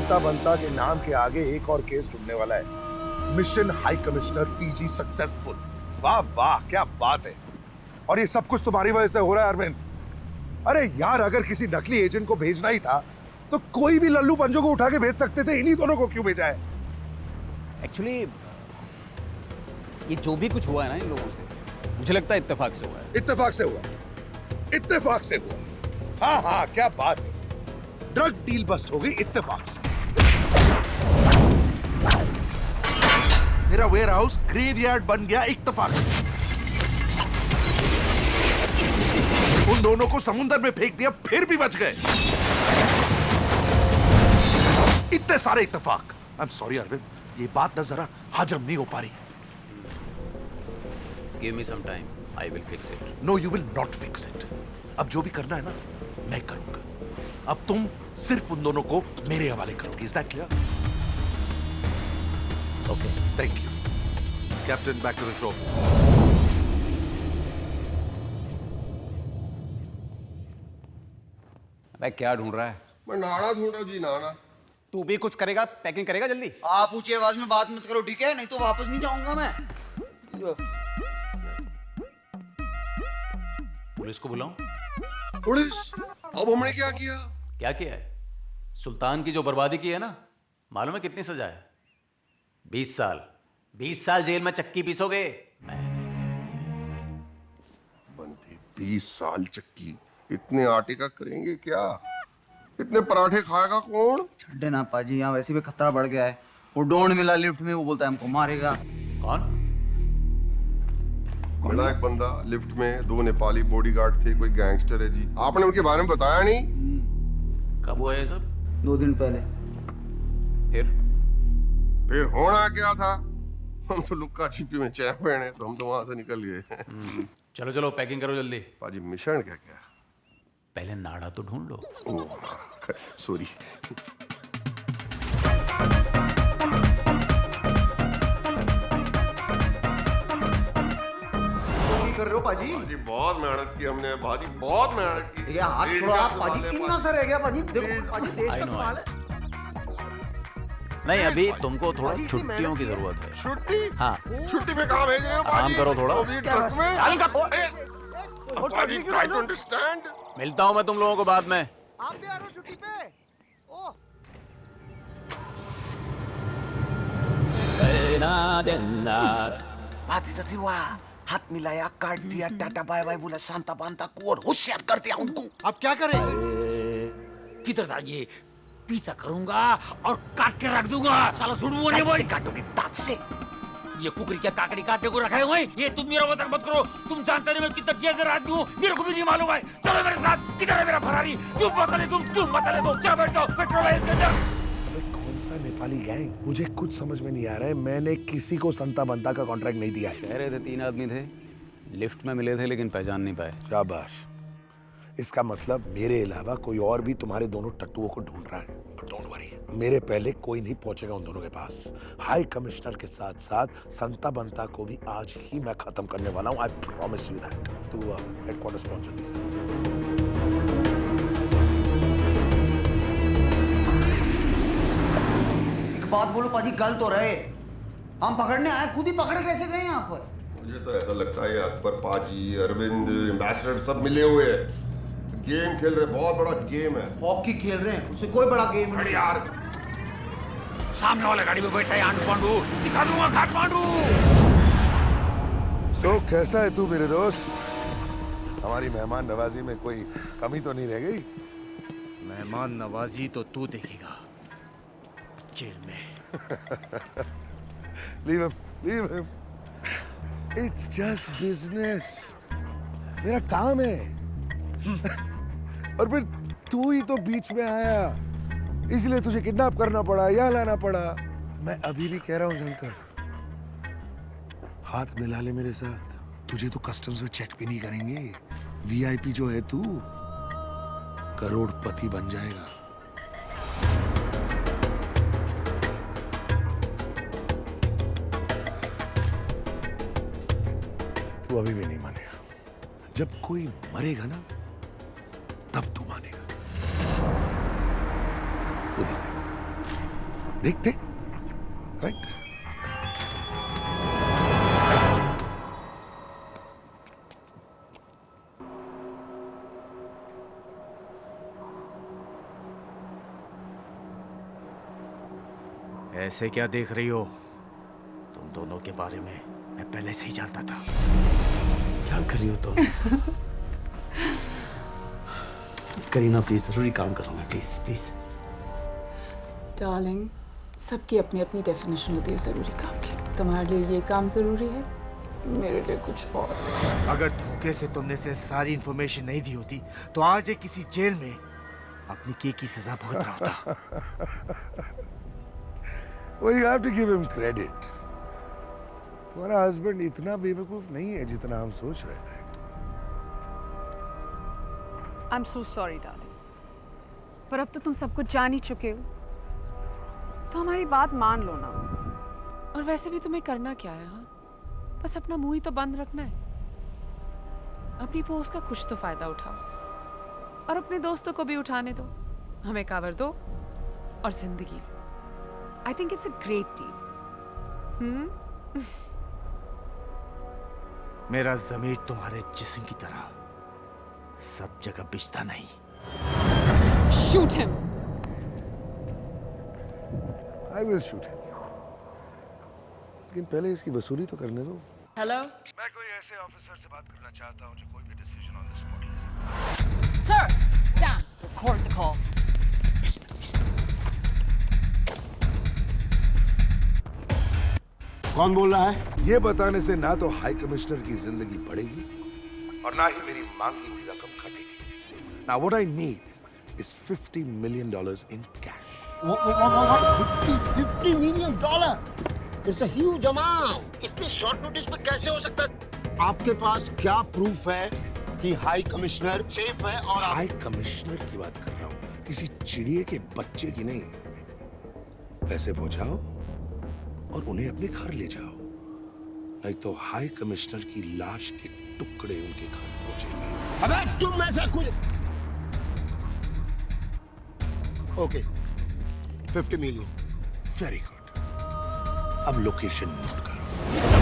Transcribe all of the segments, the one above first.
संता बंता के नाम के आगे एक और केस ढूंढने वाला है। Mission high commissioner Fiji successful. वाह वाह, क्या बात है। और ये सब कुछ तुम्हारी वजह से हो रहा है अरविंद। अरे यार, अगर किसी नकली एजेंट को भेजना ही था तो कोई भी लल्लू पंजो को उठा के भेज सकते थे, इन्हीं दोनों को क्यों भेजा है? एक्चुअली ये जो भी कुछ हुआ है ना इन लोगों से, मुझे लगता है इत्तेफाक से हुआ है। इत्तेफाक से हुआ, इत्तेफाक से हुआ। हाँ हाँ, क्या बात है। ड्रग डील बस्ट हो गई इत्तेफाक से। मेरा वेयर हाउस ग्रेवयार्ड बन गया इत्तेफाक से। उन दोनों को समुद्र में फेंक दिया, फिर भी बच गए। इतने सारे इत्तेफाक। आई एम सॉरी अरविंद, ये बात ना जरा हजम नहीं हो पा रही। Give me some time. I will fix it. No, you will not fix it. अब जो भी करना है ना, मैं करूंगा। अब तुम सिर्फ उन दोनों को मेरे हवाले करोगे। Is that clear? Okay. Thank you captain. Back to the show. अबे क्या ढूंढ रहा है? मैं नाना ढूंढ रहा हूँ जी, नाना। तू भी कुछ करेगा? पैकिंग करेगा जल्दी? आप ऊंची आवाज में बात मत करो, ठीक है? नहीं तो वापस नहीं जाऊंगा मैं। पुलिस को बुलाऊं? पुलिस? अब हमने क्या किया? क्या किया है? सुल्तान की जो बर्बादी की है ना, मालूम है कितनी सजा है? 20 साल। 20 साल जेल में चक्की पीसोगे। बनती 20 साल चक्की। इतने आटे का करेंगे क्या? इतने पराठे खाएगा कौन? छड्डे ना पाजी, यहाँ वैसे भी खतरा बढ़ गया है। वो डोंड मिला लिफ्ट में, वो बोलता है हमको मारेगा। कौन? मिला एक बंदा लिफ्ट में, 2 नेपाली बॉडीगार्ड थे, कोई गैंगस्टर है जी। आपने उनके बारे में बताया नहीं? कब हुआ ये सब? 2 दिन पहले। फिर होना क्या था? हम तो लुक्का छिपी में चैन पहने, तो हम तो वहां से निकल गए। चलो चलो पैकिंग करो जल्दी। पाजी मिशन क्या क्या? पहले नाड़ा तो ढूंढ लो। सॉरी। कर रहे हो पाजी? पाजी बहुत मेहनत की हमने, पाजी बहुत मेहनत की। ये हाथ देश छोड़ो का आप सवाल पाजी, है, कितना सा रह गया पाजी? देखो पाजी, देश I का know, सवाल है। नहीं, अभी तुमको थोड़ा छुट्टियों की जरूरत है। छुट्टी? हाँ। छुट्टी में कहाँ भेज रहे हो आराम पाजी? करो थोड़ा। अभी ट्रक में? चालन का- पाजी ट्राई टू अंडरस्टैंड। मिलता हूँ मैं तुम लोगों को बाद में। आप भी आ रहे हो छुट्टी पे? ओ हाथ मिलाया, काट दिया, टाटा बाय बाय बोला, शांता बांता को और होशियार कर दिया उनको। अब क्या करेंगे? किधर था ये? पीछा करूंगा और काट के रख दूंगा। साला सुनू नहीं दांत से भाई। काटोगे, दांत से। ये कुकरी क्या काकड़ी काटने को रखा है वहीं? ये तुम मेरा मजाक मत करो। तुम जानते नहीं मैं कितना जेजर आदमी हूँ, मेरे को भी नहीं मालूम है। चलो मेरे साथ। किधर है मेरा फरारी? तुम बता ले, तुम बता ले। चलो बैठ जाओ, पेट्रोल है इसके अंदर। अबे कौन सा नेपाली गैंग? मुझे कुछ समझ में नहीं आ रहा है। मैंने किसी को संता बंता का कॉन्ट्रैक्ट नहीं दिया है। कह रहे थे 3 आदमी थे, लिफ्ट में मिले थे लेकिन पहचान नहीं पाए। शाबाश। इसका मतलब मेरे अलावा कोई और भी तुम्हारे दोनों टट्टुओं को ढूंढ रहा है। But don't worry, मेरे पहले कोई नहीं पहुंचेगा उन दोनों के पास। हाई कमिश्नर के साथ साथ संता बंता को भी आज ही मैं खत्म करने वाला हूं। I promise you that. तू हेडक्वार्टर्स पहुंच जल्दी से। एक बात बोलो पाजी, गल तो रहे। हम पकड़ने आए, खुद ही पकड़े कैसे गए यहाँ पर? मुझे तो ऐसा लगता है अकबर पाजी, अरविंद, एम्बेसडर सब मिले हुए हैं। गेम खेल रहे, बहुत बड़ा गेम है। हॉकी खेल रहे हैं, उससे कोई बड़ा गेम अरे नहीं। यार, सामने वाला गाड़ी में बैठा है आंडू पांडू। दिखा दूंगा काठमांडू। सो कैसा है तू मेरे दोस्त? हमारी मेहमान नवाजी में कोई कमी तो नहीं रह गई? मेहमान नवाजी तो तू देखेगा जेल में। Leave him. It's just business. मेरा काम है। और फिर तू ही तो बीच में आया, इसलिए तुझे किडनैप करना पड़ा, यहाँ लाना पड़ा। मैं अभी भी कह रहा हूँ शंकर, हाथ मिला ले मेरे साथ। तुझे तो कस्टम्स में चेक भी नहीं करेंगे। वीआईपी जो है तू, करोड़पति बन जाएगा। तू अभी भी नहीं मानेगा। जब कोई मरेगा ना, तब तू मानेगा। उधर देख। देख देख, राइट। ऐसे क्या देख रही हो? तुम दोनों के बारे में मैं पहले से ही जानता था। क्या कर रही हो तुम? करीना प्लीज, जरूरी काम करो मैं, प्लीज प्लीज। डार्लिंग, सबकी अपनी अपनी डेफिनेशन होती है ज़रूरी काम की। तुम्हारे लिए ये काम ज़रूरी है, मेरे लिए कुछ और। अगर धोखे से तुमने से सारी इंफॉर्मेशन नहीं दी होती तो आज ये किसी जेल में अपनी की सजा भुगत रहा होता। Well, you have to give him credit. तुम्हारा हस्बैंड इतना बेवकूफ नहीं है जितना हम सोच रहे थे। I am so sorry darling, पर अब तो तुम सब कुछ जान ही चुके हो, तो हमारी बात मान लो ना। और वैसे भी तुम्हें करना क्या है? हाँ, बस अपना मुंह ही तो बंद रखना है। अपनी पोस्ट का कुछ तो फायदा उठाओ और अपने दोस्तों को भी उठाने दो। हमें कावर दो और जिंदगी लो। I think it's a great deal. मेरा ज़मीर तुम्हारे जिस्म की तरह सब जगह बिछता नहीं। Shoot him. I will shoot him. लेकिन पहले इसकी वसूली तो करने दो। Hello? मैं कोई ऐसे ऑफिसर से बात करना चाहता हूँ जो कोई भी डिसीजन ऑन द स्पॉट ले सके। Sir, stand. Record the call. कौन बोल रहा है? ये बताने से ना तो हाई कमिश्नर की जिंदगी बढ़ेगी और ना ही मेरी मांगी हुई रकम घटेगी। Now what I need is $50 million in cash. $50 million? It's a huge amount. इतनी शॉर्ट नोटिस पे कैसे हो सकता है? आपके पास क्या प्रूफ है कि हाई कमिश्नर सेफ है? और हाई कमिश्नर की बात कर रहा हूँ, किसी चिड़िए के बच्चे की नहीं। पैसे पहुंचाओ और उन्हें अपने घर ले जाओ, नहीं तो हाई कमिश्नर की लाश के टुकड़े उनके घर पहुंचेंगे। अबे तुम में से कुछ। Okay, 50 million. वेरी गुड, अब लोकेशन नोट करो।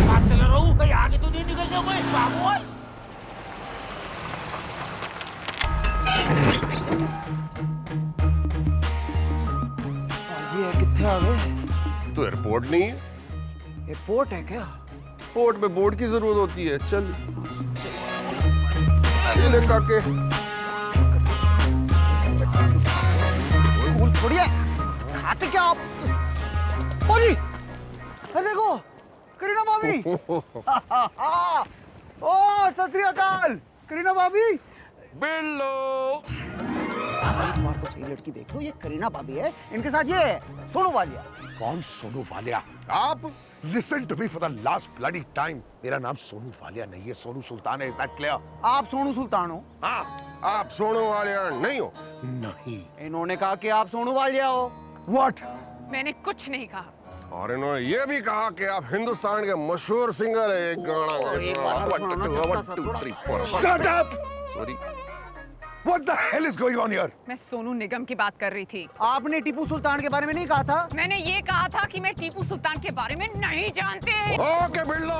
बात चला रहा हूँ, कहीं आगे तो नहीं निकल जाओगे बाबू। ये कितने आ गए? तो एयरपोर्ट नहीं है? एयरपोर्ट है क्या? पोर्ट में बोर्ड की जरूरत होती है। चल ये ले काके। स्कूल थोड़ी है, खाते क्या आप? ओजी, अरे देखो करीना भाभी। ओ सत श्री अकाल करीना भाभी। बिल्लो। एक बार तो सही लड़की देख लो, ये करीना भाभी है, इनके साथ ये सोनू वालिया। कौन सोनू वालिया? आप Listen to me for the last bloody time. मेरा नाम सोनू वालिया नहीं है, सोनू सुल्तान है। Is that clear? आप सोनू सुल्तान हो? हाँ, आप सोनू वाले नहीं हो। नहीं। इन्होंने कहा कि आप सोनू वालिया हो। What? मैंने कुछ नहीं कहा। और इन्होंने ये भी कहा कि आप हिंदुस्तान के मशहूर सिंगर है। एक गाना Shut up! Sorry. What the hell is going on here? मैं सोनू निगम की बात कर रही थी। आपने टीपू सुल्तान के बारे में नहीं कहा था? मैंने ये कहा था कि मैं टीपू सुल्तान के बारे में नहीं जानती। ओके बिल्लो।